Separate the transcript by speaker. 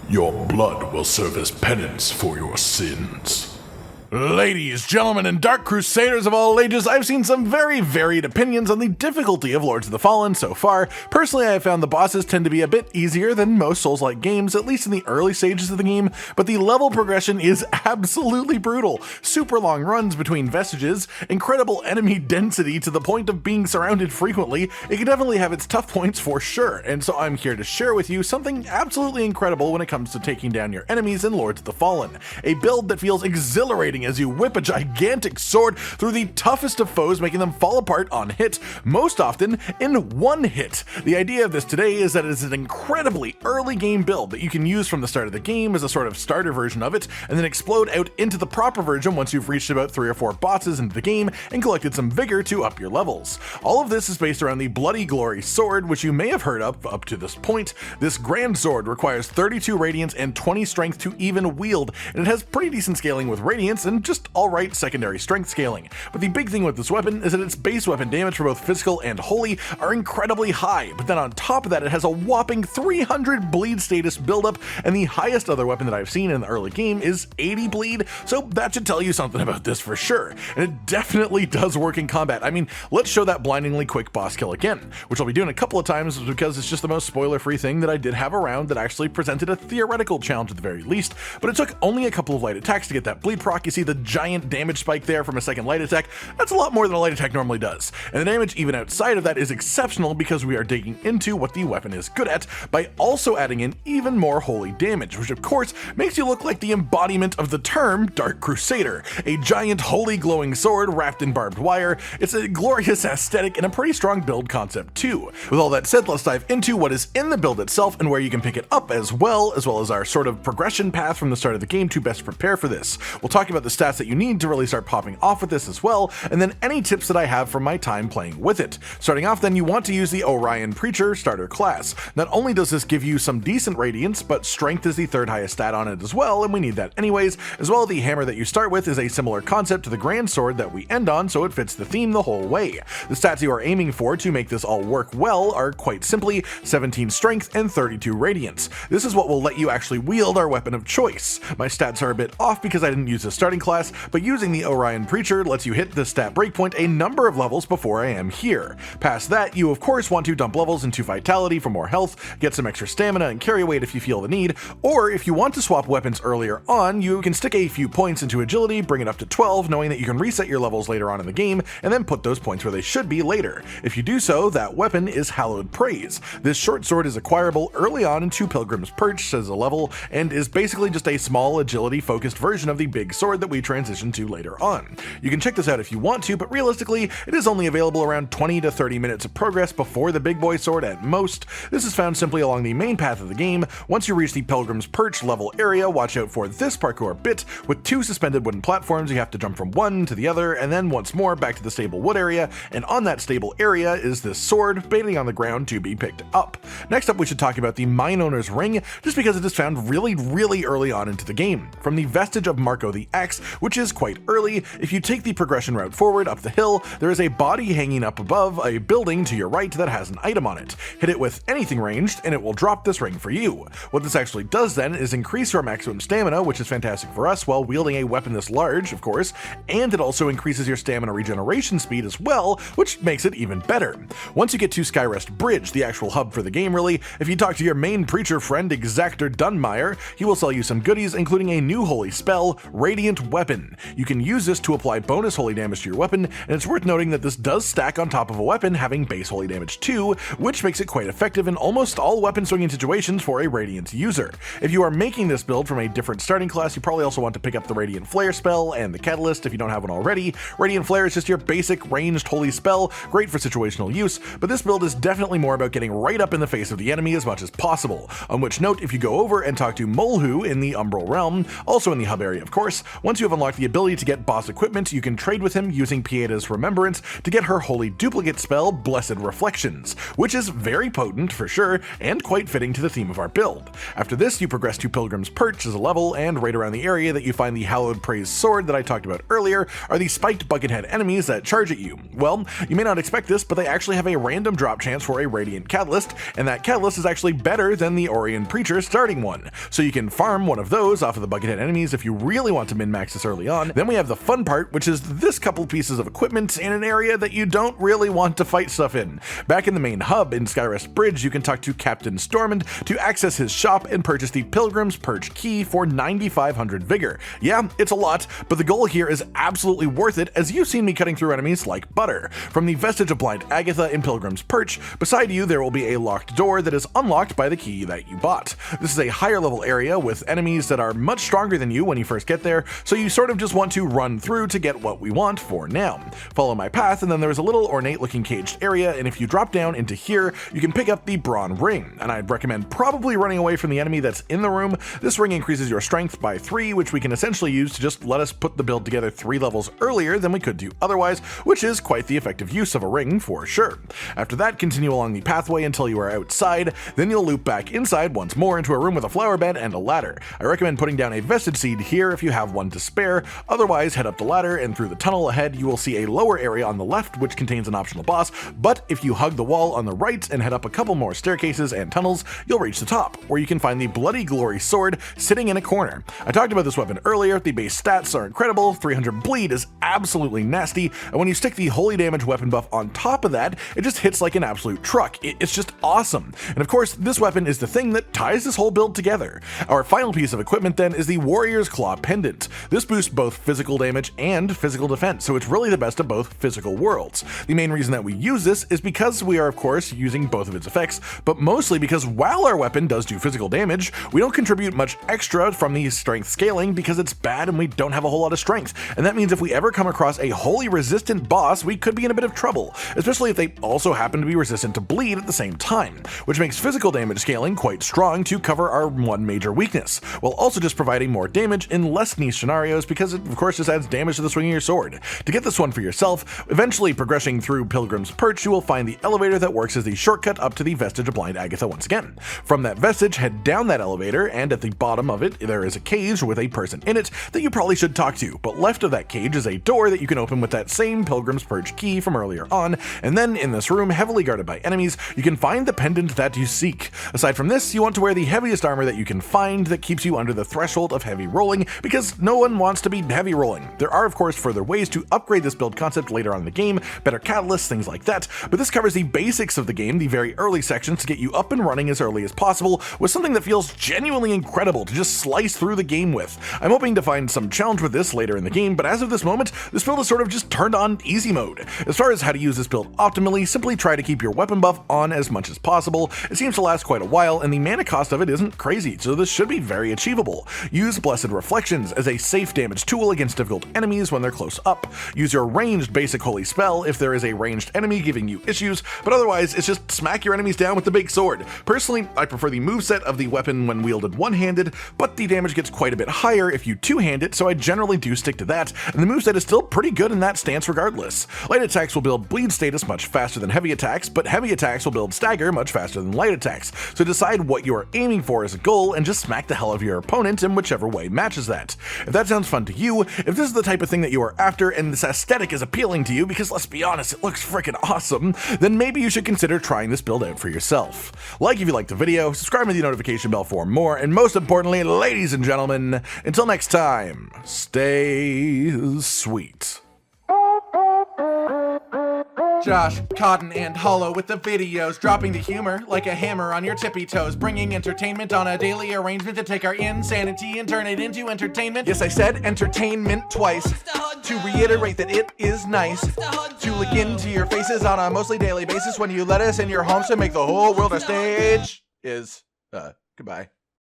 Speaker 1: Your blood will serve as penance for your sins. Ladies, gentlemen, and Dark Crusaders of all ages, I've seen some very varied opinions on the difficulty of Lords of the Fallen so far. Personally, I have found the bosses tend to be a bit easier than most Souls-like games, at least in the early stages of the game, but the level progression is absolutely brutal. Super long runs between vestiges, incredible enemy density to the point of being surrounded frequently. It can definitely have its tough points for sure, and so I'm here to share with you something absolutely incredible when it comes to taking down your enemies in Lords of the Fallen. A build that feels exhilarating as you whip a gigantic sword through the toughest of foes, making them fall apart on hit, most often in one hit. The idea of this today is that it is an incredibly early game build that you can use from the start of the game as a sort of starter version of it, and then explode out into the proper version once you've reached about 3 or 4 bosses into the game and collected some vigor to up your levels. All of this is based around the Bloody Glory sword, which you may have heard of up to this point. This grand sword requires 32 radiance and 20 strength to even wield, and it has pretty decent scaling with radiance and just alright secondary strength scaling. But the big thing with this weapon is that its base weapon damage for both physical and holy are incredibly high, but then on top of that it has a whopping 300 bleed status buildup, and the highest other weapon that I've seen in the early game is 80 bleed, so that should tell you something about this for sure. And it definitely does work in combat. I mean, let's show that blindingly quick boss kill again, which I'll be doing a couple of times because it's just the most spoiler-free thing that I did have around that actually presented a theoretical challenge at the very least, but it took only a couple of light attacks to get that bleed proc. You see the giant damage spike there from a second light attack. That's a lot more than a light attack normally does, and the damage even outside of that is exceptional because we are digging into what the weapon is good at by also adding in even more holy damage, which of course makes you look like the embodiment of the term Dark Crusader, a giant holy glowing sword wrapped in barbed wire. It's a glorious aesthetic and a pretty strong build concept too. With all that said, let's dive into what is in the build itself and where you can pick it up as well as our sort of progression path from the start of the game to best prepare for this. We'll talk about the stats that you need to really start popping off with this as well, and then any tips that I have from my time playing with it. Starting off then, you want to use the Orion Preacher starter class. Not only does this give you some decent radiance, but strength is the 3rd highest stat on it as well, and we need that anyways. As well, the hammer that you start with is a similar concept to the grand sword that we end on, so it fits the theme the whole way. The stats you are aiming for to make this all work well are quite simply 17 strength and 32 radiance. This is what will let you actually wield our weapon of choice. My stats are a bit off because I didn't use a starting class, but using the Orion Preacher lets you hit the stat breakpoint a number of levels before I am here. Past that, you of course want to dump levels into Vitality for more health, get some extra stamina and carry weight if you feel the need, or if you want to swap weapons earlier on, you can stick a few points into Agility, bring it up to 12, knowing that you can reset your levels later on in the game, and then put those points where they should be later. If you do so, that weapon is Hallowed Praise. This short sword is acquirable early on in 2 Pilgrim's Perch as a level, and is basically just a small agility-focused version of the big sword that we transition to later on. You can check this out if you want to, but realistically, it is only available around 20 to 30 minutes of progress before the big boy sword at most. This is found simply along the main path of the game. Once you reach the Pilgrim's Perch level area, watch out for this parkour bit with 2 suspended wooden platforms. You have to jump from one to the other, and then once more back to the stable wood area, and on that stable area is this sword waiting on the ground to be picked up. Next up, we should talk about the Mine Owner's Ring, just because it is found really early on into the game. From the vestige of Marco the Axe, which is quite early, if you take the progression route forward up the hill, there is a body hanging up above a building to your right that has an item on it. Hit it with anything ranged and it will drop this ring for you. What this actually does then is increase your maximum stamina, which is fantastic for us while wielding a weapon this large, of course, and it also increases your stamina regeneration speed as well, which makes it even better. Once you get to Skyrest Bridge, the actual hub for the game really, if you talk to your main preacher friend Exactor Dunmire, he will sell you some goodies, including a new holy spell, Radiant Weapon. You can use this to apply bonus holy damage to your weapon, and it's worth noting that this does stack on top of a weapon having base holy damage too, which makes it quite effective in almost all weapon swinging situations for a Radiant user. If you are making this build from a different starting class, you probably also want to pick up the Radiant Flare spell and the Catalyst if you don't have one already. Radiant Flare is just your basic ranged holy spell, great for situational use, but this build is definitely more about getting right up in the face of the enemy as much as possible. On which note, if you go over and talk to Molhu in the Umbral Realm, also in the hub area of course, Once you have unlocked the ability to get boss equipment, you can trade with him using Pieda's Remembrance to get her holy duplicate spell, Blessed Reflections, which is very potent for sure, and quite fitting to the theme of our build. After this, you progress to Pilgrim's Perch as a level, and right around the area that you find the Hallowed Praise Sword that I talked about earlier are the spiked buckethead enemies that charge at you. Well, you may not expect this, but they actually have a random drop chance for a Radiant Catalyst, and that Catalyst is actually better than the Orion Preacher starting one. So you can farm one of those off of the buckethead enemies if you really want to min-max this early on. Then we have the fun part, which is this couple pieces of equipment in an area that you don't really want to fight stuff in. Back in the main hub in Skyrest Bridge, you can talk to Captain Stormond to access his shop and purchase the Pilgrim's Perch key for 9,500 vigor. Yeah, it's a lot, but the goal here is absolutely worth it, as you've seen me cutting through enemies like butter. From the Vestige of Blind Agatha in Pilgrim's Perch, beside you there will be a locked door that is unlocked by the key that you bought. This is a higher level area with enemies that are much stronger than you when you first get there, so you sort of just want to run through to get what we want for now. Follow my path, and then there's a little ornate looking caged area, and if you drop down into here, you can pick up the Brawn Ring, and I'd recommend probably running away from the enemy that's in the room. This ring increases your strength by 3, which we can essentially use to just let us put the build together 3 levels earlier than we could do otherwise, which is quite the effective use of a ring for sure. After that, continue along the pathway until you are outside, then you'll loop back inside once more into a room with a flower bed and a ladder. I recommend putting down a Vestige Seed here if you have one to spare, otherwise head up the ladder and through the tunnel ahead you will see a lower area on the left which contains an optional boss, but if you hug the wall on the right and head up a couple more staircases and tunnels, you'll reach the top, where you can find the Bloody Glory Sword sitting in a corner. I talked about this weapon earlier. The base stats are incredible, 300 bleed is absolutely nasty, and when you stick the holy damage weapon buff on top of that, it just hits like an absolute truck. It's just awesome. And of course, this weapon is the thing that ties this whole build together. Our final piece of equipment then is the Warrior's Claw Pendant. This boosts both physical damage and physical defense, so it's really the best of both physical worlds. The main reason that we use this is because we are of course using both of its effects, but mostly because while our weapon does do physical damage, we don't contribute much extra from the strength scaling because it's bad and we don't have a whole lot of strength. And that means if we ever come across a wholly resistant boss, we could be in a bit of trouble, especially if they also happen to be resistant to bleed at the same time, which makes physical damage scaling quite strong to cover our one major weakness, while also just providing more damage in less niche scenarios because it of course just adds damage to the swing of your sword. To get this one for yourself, eventually progressing through Pilgrim's Perch, you will find the elevator that works as the shortcut up to the Vestige of Blind Agatha once again. From that vestige, head down that elevator, and at the bottom of it there is a cage with a person in it that you probably should talk to, but left of that cage is a door that you can open with that same Pilgrim's Perch key from earlier on, and then in this room, heavily guarded by enemies, you can find the pendant that you seek. Aside from this, you want to wear the heaviest armor that you can find that keeps you under the threshold of heavy rolling, because no one wants to be heavy rolling. There are of course further ways to upgrade this build concept later on in the game, better catalysts, things like that, but this covers the basics of the game, the very early sections, to get you up and running as early as possible with something that feels genuinely incredible to just slice through the game with. I'm hoping to find some challenge with this later in the game, but as of this moment, this build is sort of just turned on easy mode. As far as how to use this build optimally, simply try to keep your weapon buff on as much as possible. It seems to last quite a while, and the mana cost of it isn't crazy, so this should be very achievable. Use Blessed Reflections as a safe damage tool against difficult enemies when they're close up. Use your ranged basic holy spell if there is a ranged enemy giving you issues, but otherwise it's just smack your enemies down with the big sword. Personally, I prefer the moveset of the weapon when wielded one-handed, but the damage gets quite a bit higher if you two-hand it, so I generally do stick to that, and the moveset is still pretty good in that stance regardless. Light attacks will build bleed status much faster than heavy attacks, but heavy attacks will build stagger much faster than light attacks, so decide what you are aiming for as a goal and just smack the hell out of your opponent in whichever way matches that. If that sounds fun to you, if this is the type of thing that you are after and this aesthetic is appealing to you, because let's be honest, it looks freaking awesome, then maybe you should consider trying this build out for yourself. Like if you liked the video, subscribe with the notification bell for more, and most importantly, ladies and gentlemen, until next time, stay sweet.
Speaker 2: Josh, Cotton, and Hollow with the videos, dropping the humor like a hammer on your tippy toes, bringing entertainment on a daily arrangement to take our insanity and turn it into entertainment. Yes, I said entertainment twice, to reiterate that it is nice to look into your faces on a mostly daily basis when you let us in your homes to make the whole world a stage. Goodbye.